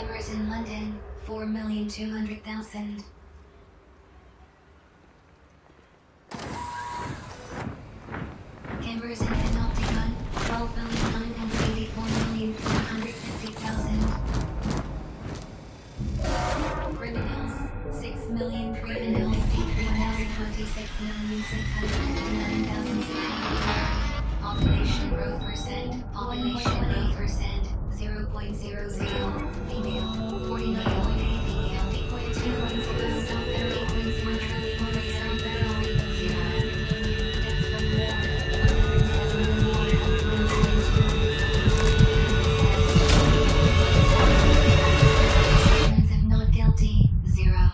Cameras in London, 4,200,000. Cameras in Panopticon, 12,984,450,000. Criminals, 6,000,000 criminals, 26,659,600. Population growth percent, population 8%, 0.00. Female, 49.8 female, 8.210, stop there, 8.0 trillion, 0.0. Deaths from war, 107,122. Of not guilty, 0.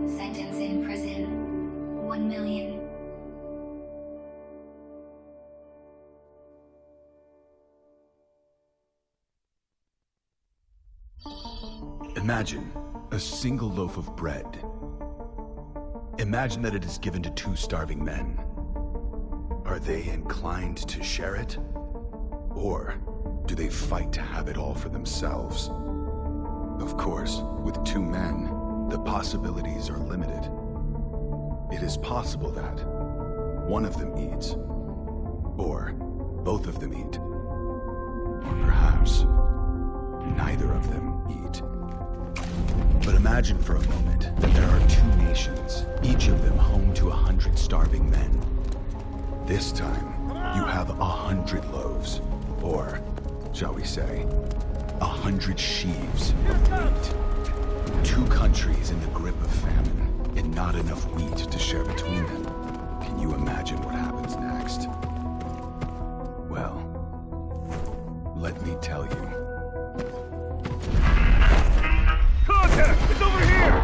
Sentence in prison, 1 million. Imagine a single loaf of bread. Imagine that it is given to 2 starving men. Are they inclined to share it? Or do they fight to have it all for themselves? Of course, with 2 men, the possibilities are limited. It is possible that one of them eats, or both of them eat, or perhaps neither of them eat. But imagine for a moment that there are 2 nations, each of them home to 100 starving men. This time, you have 100 loaves, or, shall we say, 100 sheaves of wheat. 2 countries in the grip of famine, and not enough wheat to share between them. Can you imagine what happens next? Well, let me tell you. Contact! It's over here!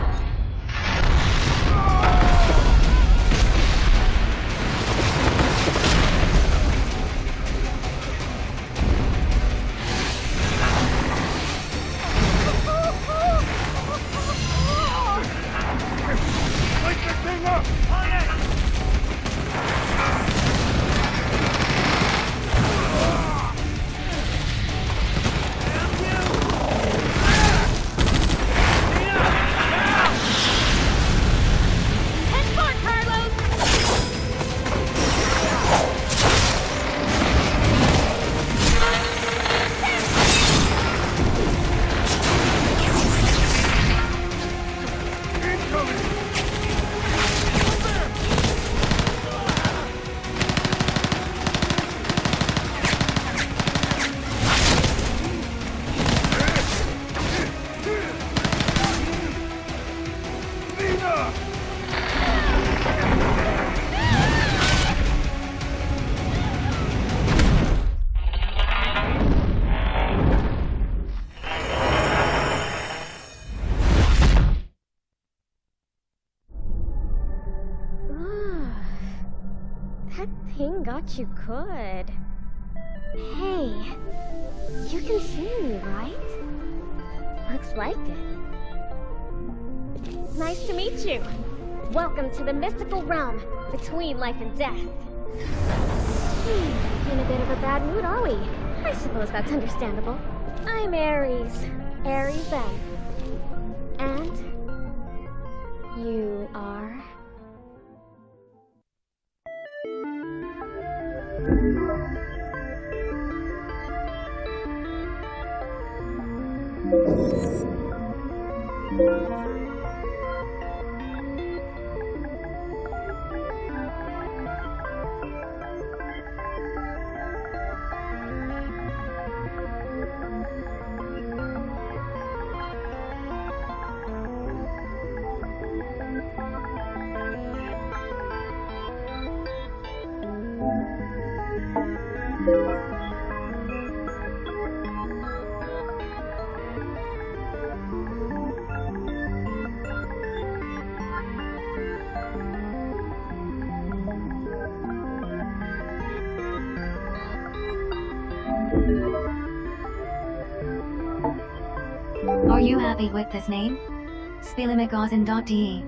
Wake this thing up! On it! Got you good. Hey, you can see me, right? Looks like it. Nice to meet you. Welcome to the mystical realm between life and death. In a bit of a bad mood, are we? I suppose that's understandable. I'm Ares. Ares then. And you are? Are you happy with this name? Spielemagazin.de.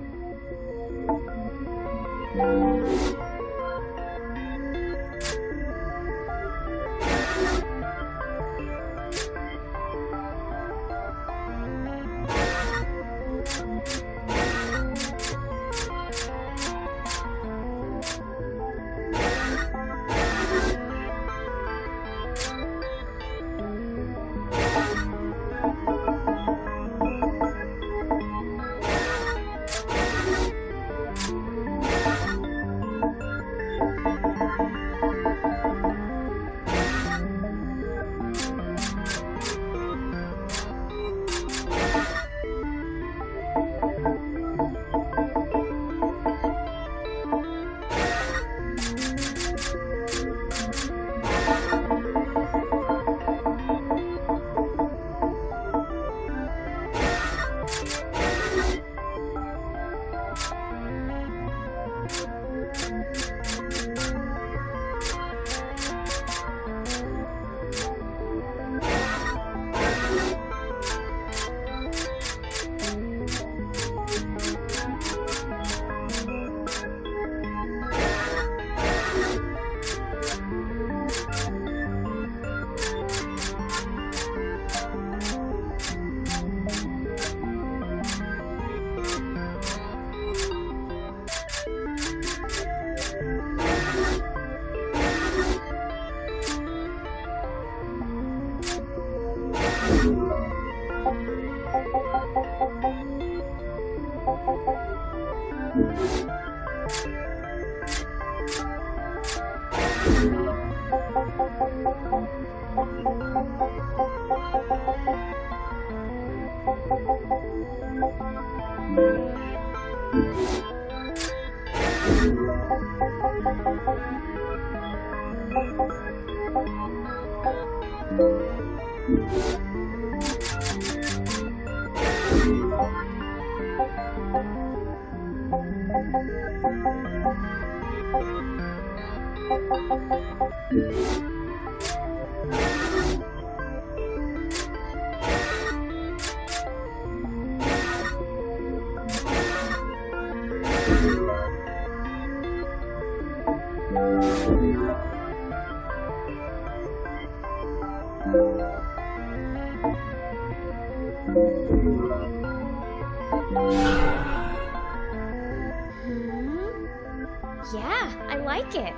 Yeah, I like it.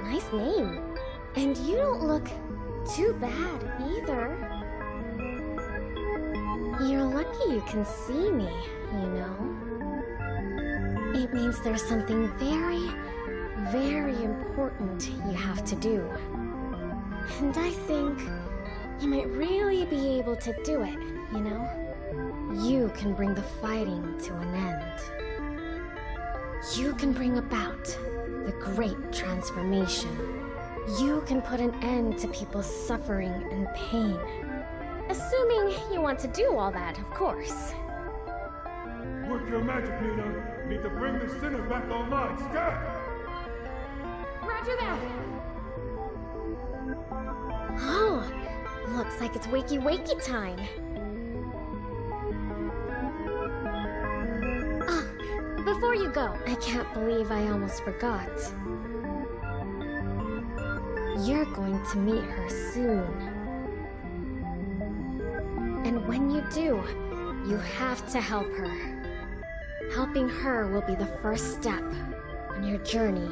Nice name. And you don't look too bad either. You're lucky you can see me, you know? It means there's something very, very important you have to do. And I think you might really be able to do it, you know? You can bring the fighting to an end. You can bring about the great transformation. You can put an end to people's suffering and pain. Assuming you want to do all that, of course. Work your magic, Nina. Need to bring the sinner back online. Scat! Roger that! Oh, looks like it's wakey time. Before you go, I can't believe I almost forgot. You're going to meet her soon. And when you do, You have to help her. Helping her will be the first step on your journey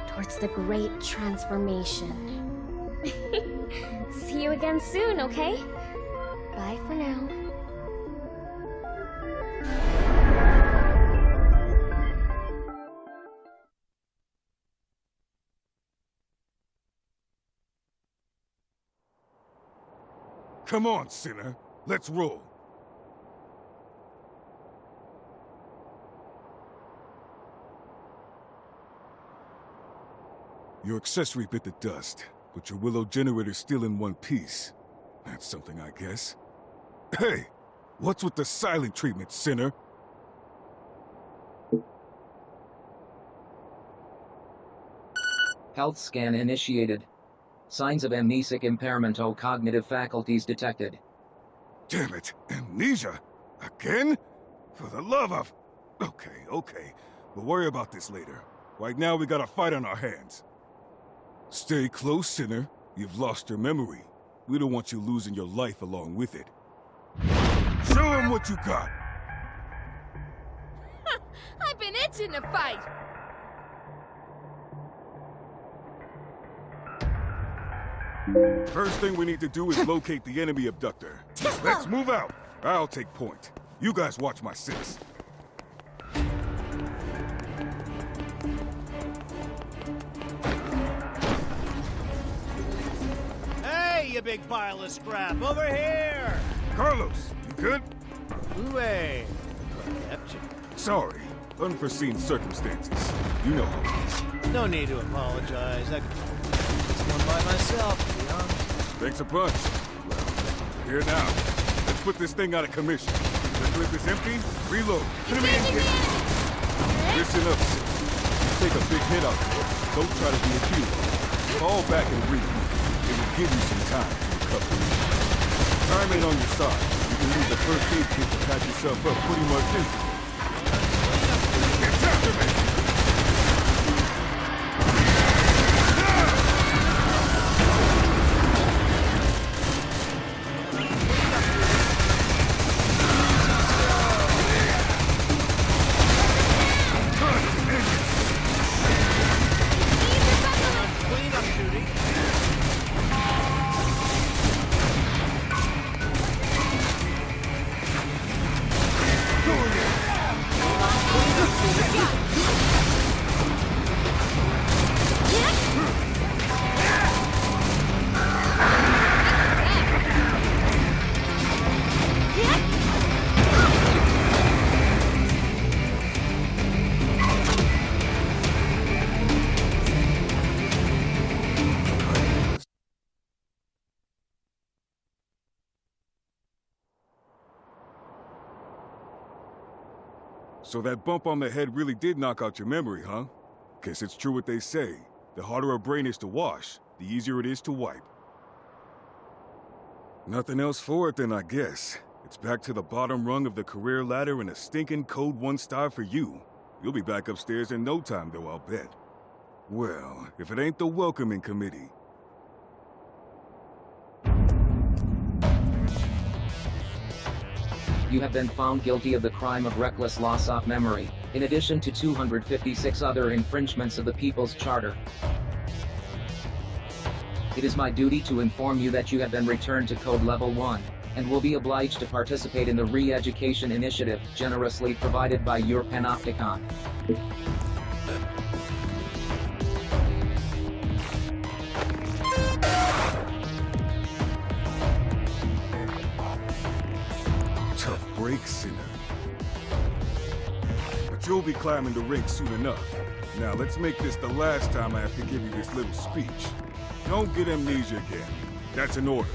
towards the great transformation. See you again soon, okay? Bye for now. Come on, sinner. Let's roll. Your accessory bit the dust, but your Willow generator's still in one piece. That's something, I guess. Hey! What's with the silent treatment, sinner? Health scan initiated. Signs of amnesic impairment or cognitive faculties detected. Damn it! Amnesia? Again? For the love of... Okay. We'll worry about this later. Right now, we got a fight on our hands. Stay close, sinner. You've lost your memory. We don't want you losing your life along with it. Show him what you got! I've been itching to fight! First thing we need to do is locate the enemy abductor. Let's move out. I'll take point. You guys watch my six. Hey, you big pile of scrap, over here! Carlos, you good? Hooray! Kept you. Sorry. Unforeseen circumstances. You know how it is. No need to apologize. I could this one by myself, to be honest. Thanks a bunch. Well, here now. Let's put this thing out of commission. The clip is empty. Reload. Listen up, sis. You take a big hit out there. Don't try to be a hero. Fall back and regroup. It will give you some time to recover. Time ain't on your side. You can use the first aid kit to patch yourself up pretty much instantly. It's after me! So that bump on the head really did knock out your memory, huh? Guess it's true what they say. The harder a brain is to wash, the easier it is to wipe. Nothing else for it then, I guess. It's back to the bottom rung of the career ladder and a stinking code 1-star for you. You'll be back upstairs in no time, though, I'll bet. Well, if it ain't the welcoming committee. You have been found guilty of the crime of reckless loss of memory, in addition to 256 other infringements of the People's Charter. It is my duty to inform you that you have been returned to Code Level 1, and will be obliged to participate in the re-education initiative generously provided by your Panopticon. Break, sinner. But you'll be climbing the rink soon enough. Now let's make this the last time I have to give you this little speech. Don't get amnesia again. That's an order.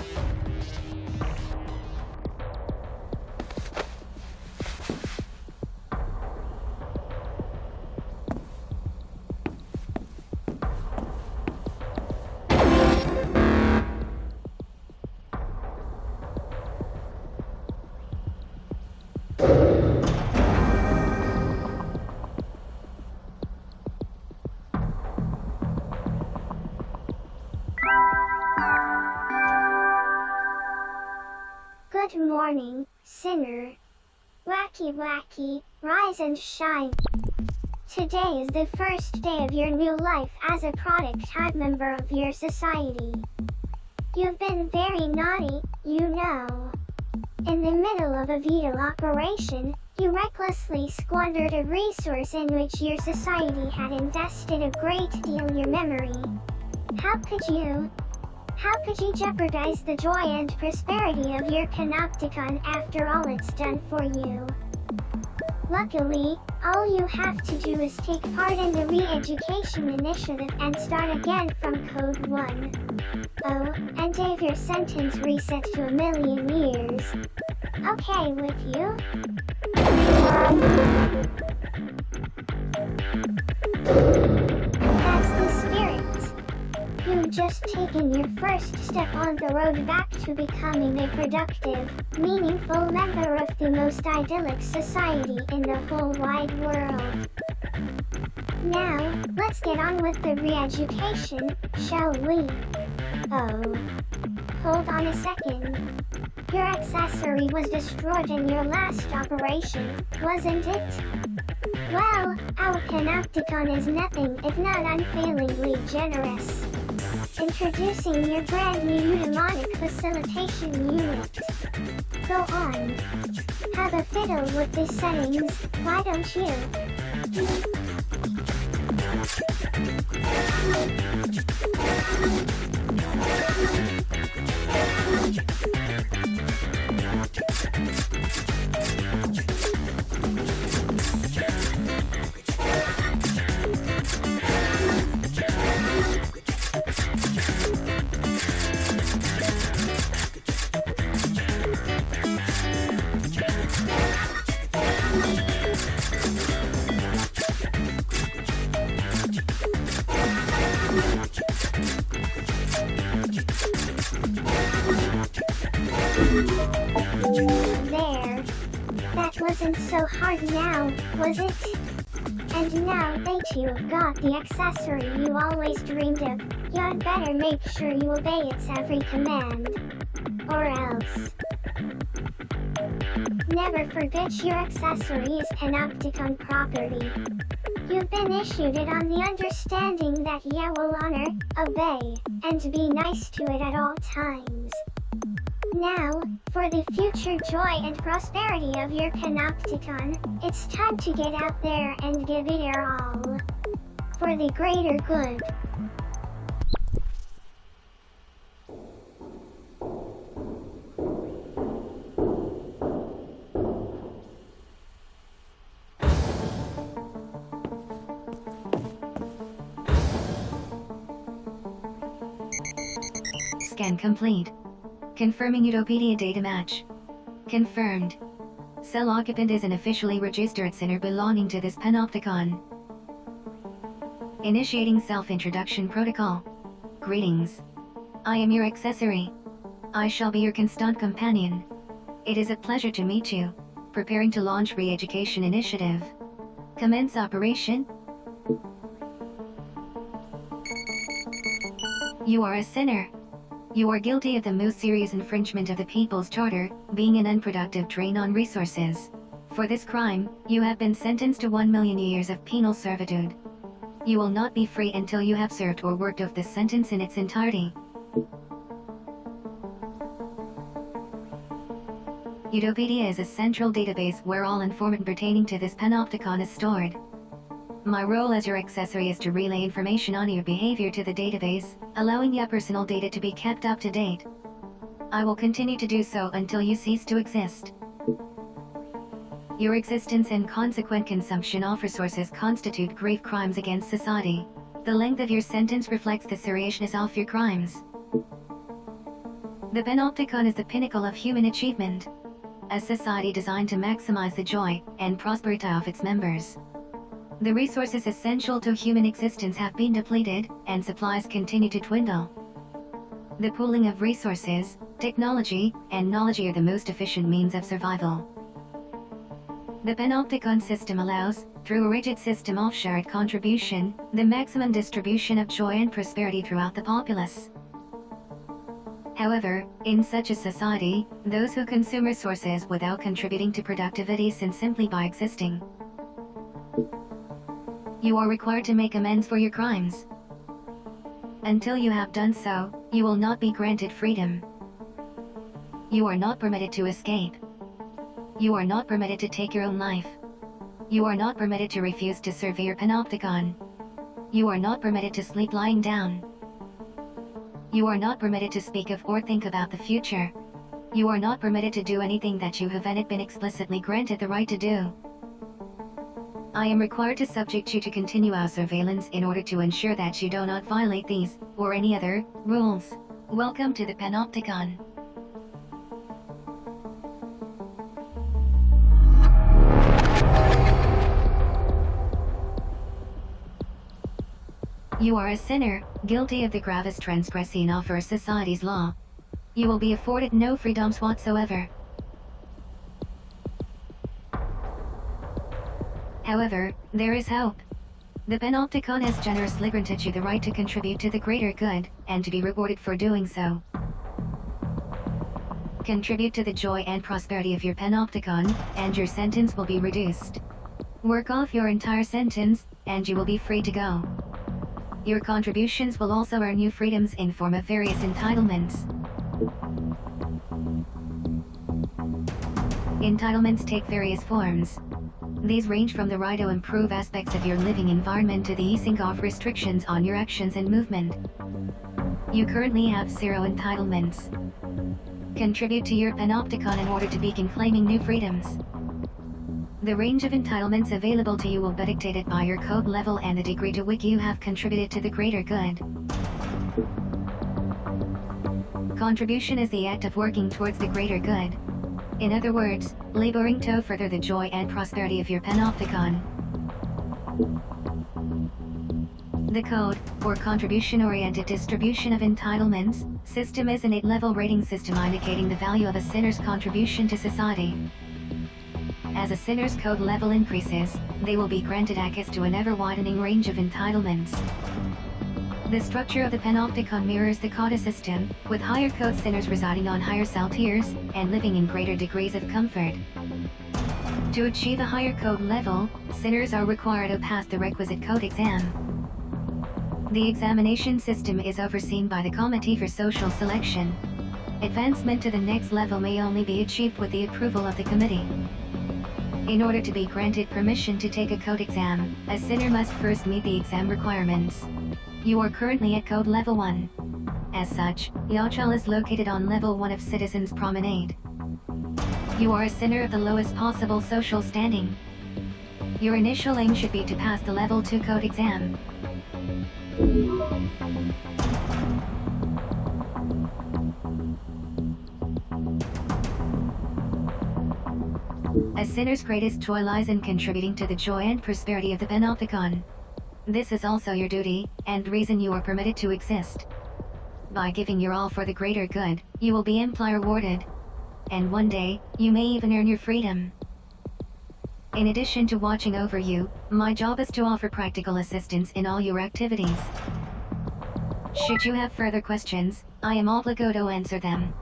Good morning, sinner. Wacky wacky, rise and shine. Today is the first day of your new life as a product-type member of your society. You've been very naughty, you know. In the middle of a vital operation, you recklessly squandered a resource in which your society had invested a great deal your memory. How could you jeopardize the joy and prosperity of your panopticon after all it's done for you? Luckily, all you have to do is take part in the re-education initiative and start again from Code 1. Oh, and have your sentence reset to 1,000,000 years. Okay with you? That's the spirit. You've just taken your first step on the road back to becoming a productive, meaningful member of the most idyllic society in the whole wide world. Now, let's get on with the re-education, shall we? Oh. Hold on a second. Your accessory was destroyed in your last operation, wasn't it? Well, our panopticon is nothing if not unfailingly generous. Introducing your brand new eudaimonic facilitation unit. Go on. Have a fiddle with the settings, why don't you? There. That wasn't so hard now, was it? And now that you've got the accessory you always dreamed of, you'd better make sure you obey its every command. Or else. Never forget your accessory is Panopticon property. You've been issued it on the understanding that you will honor, obey, and be nice to it at all times. Now, for the future joy and prosperity of your Panopticon, it's time to get out there and give it your all. For the greater good. Scan complete. Confirming Utopedia data match. Confirmed. Cell occupant is an officially registered center belonging to this panopticon. Initiating self-introduction protocol. Greetings. I am your accessory. I shall be your constant companion. It is a pleasure to meet you. Preparing to launch re-education initiative. Commence operation. You are a sinner. You are guilty of the most serious infringement of the People's Charter, being an unproductive drain on resources. For this crime, you have been sentenced to 1,000,000 years of penal servitude. You will not be free until you have served or worked off this sentence in its entirety. Utopedia is a central database where all information pertaining to this panopticon is stored. My role as your accessory is to relay information on your behavior to the database, allowing your personal data to be kept up to date. I will continue to do so until you cease to exist. Your existence and consequent consumption of resources constitute grave crimes against society. The length of your sentence reflects the seriousness of your crimes. The Panopticon is the pinnacle of human achievement. A society designed to maximize the joy and prosperity of its members. The resources essential to human existence have been depleted, and supplies continue to dwindle. The pooling of resources, technology, and knowledge are the most efficient means of survival. The Panopticon system allows, through a rigid system of shared contribution, the maximum distribution of joy and prosperity throughout the populace. However, in such a society, those who consume resources without contributing to productivity sin simply by existing. You are required to make amends for your crimes. Until you have done so, you will not be granted freedom. You are not permitted to escape. You are not permitted to take your own life. You are not permitted to refuse to survey your panopticon. You are not permitted to sleep lying down. You are not permitted to speak of or think about the future. You are not permitted to do anything that you haven't been explicitly granted the right to do. I am required to subject you to continuous surveillance in order to ensure that you do not violate these, or any other, rules. Welcome to the panopticon. You are a sinner, guilty of the gravest transgression of our society's law. You will be afforded no freedoms whatsoever. However, there is hope. The Panopticon has generously granted you the right to contribute to the greater good, and to be rewarded for doing so. Contribute to the joy and prosperity of your Panopticon, and your sentence will be reduced. Work off your entire sentence, and you will be free to go. Your contributions will also earn you freedoms in form of various entitlements. Entitlements take various forms. These range from the right to improve aspects of your living environment to the easing off restrictions on your actions and movement. You currently have 0 entitlements. Contribute to your Panopticon in order to begin claiming new freedoms. The range of entitlements available to you will be dictated by your code level and the degree to which you have contributed to the greater good. Contribution is the act of working towards the greater good. In other words, laboring to further the joy and prosperity of your Panopticon. The code, or contribution-oriented distribution of entitlements, system is an 8-level rating system indicating the value of a sinner's contribution to society. As a sinner's code level increases, they will be granted access to an ever-widening range of entitlements. The structure of the Panopticon mirrors the code system, with higher code sinners residing on higher cell tiers, and living in greater degrees of comfort. To achieve a higher code level, sinners are required to pass the requisite code exam. The examination system is overseen by the Committee for Social Selection. Advancement to the next level may only be achieved with the approval of the committee. In order to be granted permission to take a code exam, a sinner must first meet the exam requirements. You are currently at code level 1. As such, Yachal is located on level 1 of Citizens Promenade. You are a sinner of the lowest possible social standing. Your initial aim should be to pass the level 2 code exam. A sinner's greatest joy lies in contributing to the joy and prosperity of the Panopticon. This is also your duty, and reason you are permitted to exist. By giving your all for the greater good, you will be amply rewarded. And one day, you may even earn your freedom. In addition to watching over you, my job is to offer practical assistance in all your activities. Should you have further questions, I am obliged to answer them.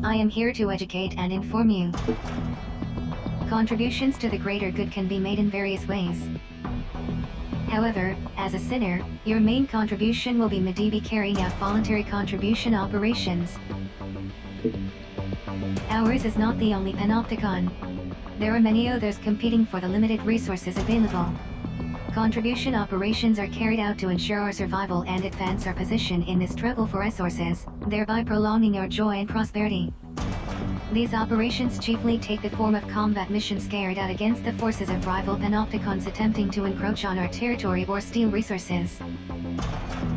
I am here to educate and inform you. Contributions to the greater good can be made in various ways. However, as a sinner, your main contribution will be carrying out voluntary contribution operations. Ours is not the only panopticon. There are many others competing for the limited resources available. Contribution operations are carried out to ensure our survival and advance our position in the struggle for resources, thereby prolonging our joy and prosperity. These operations chiefly take the form of combat missions carried out against the forces of rival panopticons attempting to encroach on our territory or steal resources.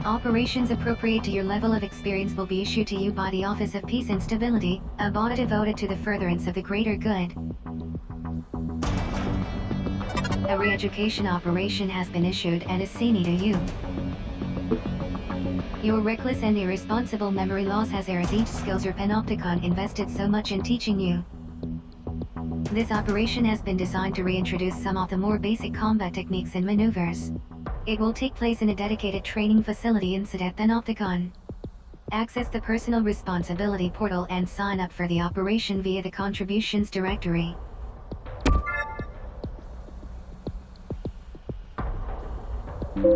Operations appropriate to your level of experience will be issued to you by the Office of Peace and Stability, a body devoted to the furtherance of the greater good. A re-education operation has been issued and is seen to you. Your reckless and irresponsible memory loss has eroded skills your panopticon invested so much in teaching you. This operation has been designed to reintroduce some of the more basic combat techniques and maneuvers. It will take place in a dedicated training facility in Sedet Panopticon. Access the Personal Responsibility portal and sign up for the operation via the Contributions directory.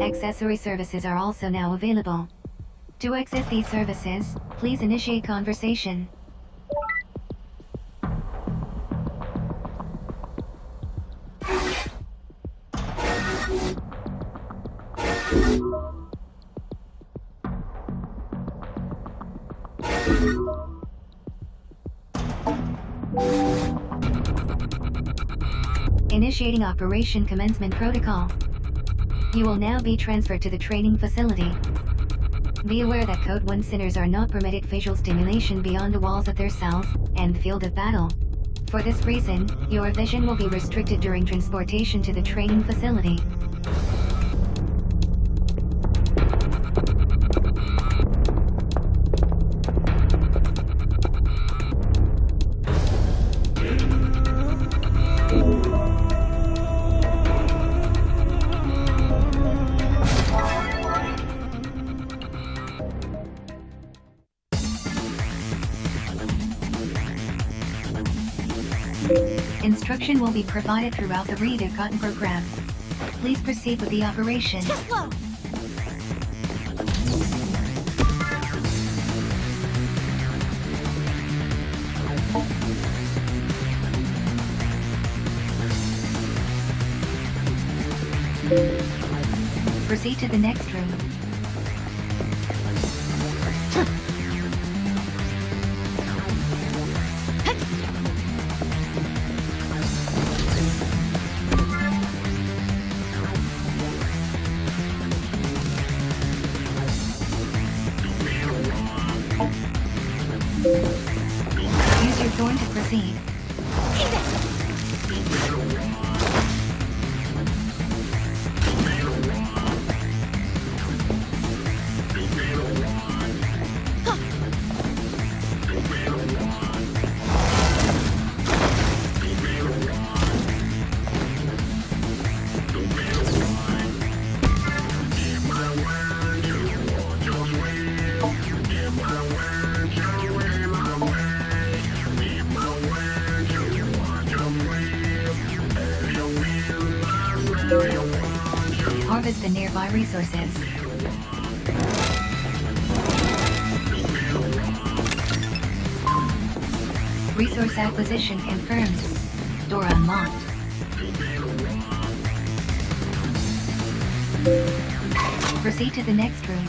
Accessory services are also now available. To access these services, please initiate conversation. Initiating Operation Commencement Protocol. You will now be transferred to the training facility. Be aware that Code 1 sinners are not permitted visual stimulation beyond the walls of their cells and the field of battle. For this reason, your vision will be restricted during transportation to the training facility. Instruction will be provided throughout the Read-A-Cotton program. Please proceed with the operation. Tesla! Proceed to the next room. Use your thorn to proceed. Harvest the nearby resources. Resource acquisition confirmed. Door unlocked. Proceed to the next room.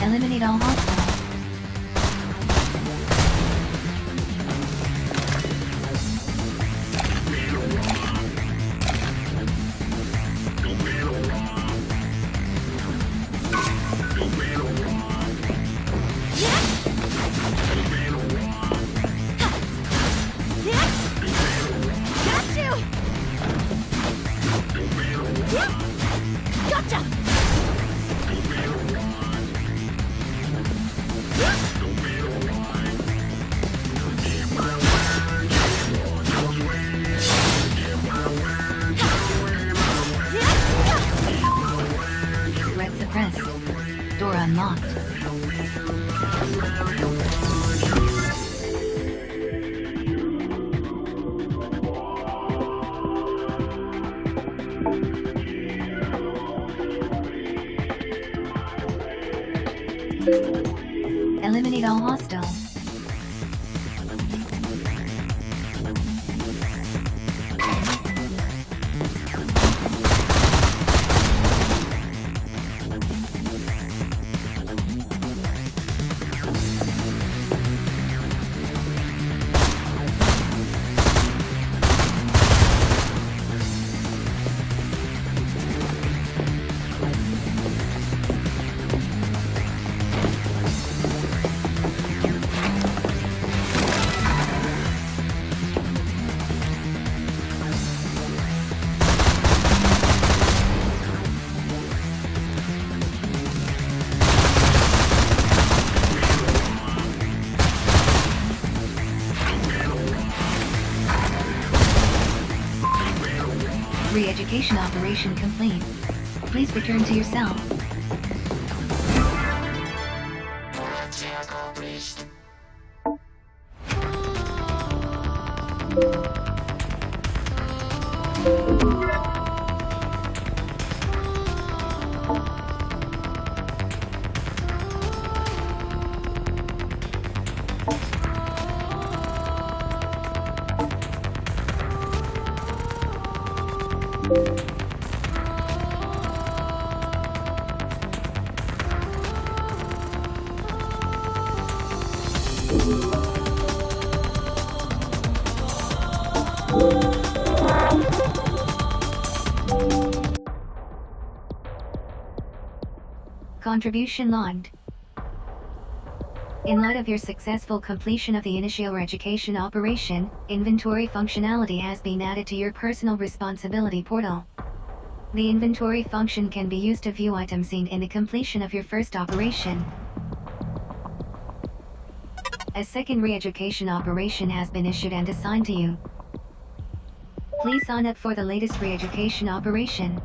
Eliminate all hostiles. Eliminate all hostiles. Re-education operation complete. Please return to your cell. Contribution logged. In light of your successful completion of the initial education operation, inventory functionality has been added to your personal responsibility portal. The inventory function can be used to view items seen in the completion of your first operation. A second re-education operation has been issued and assigned to you. Please sign up for the latest re-education operation.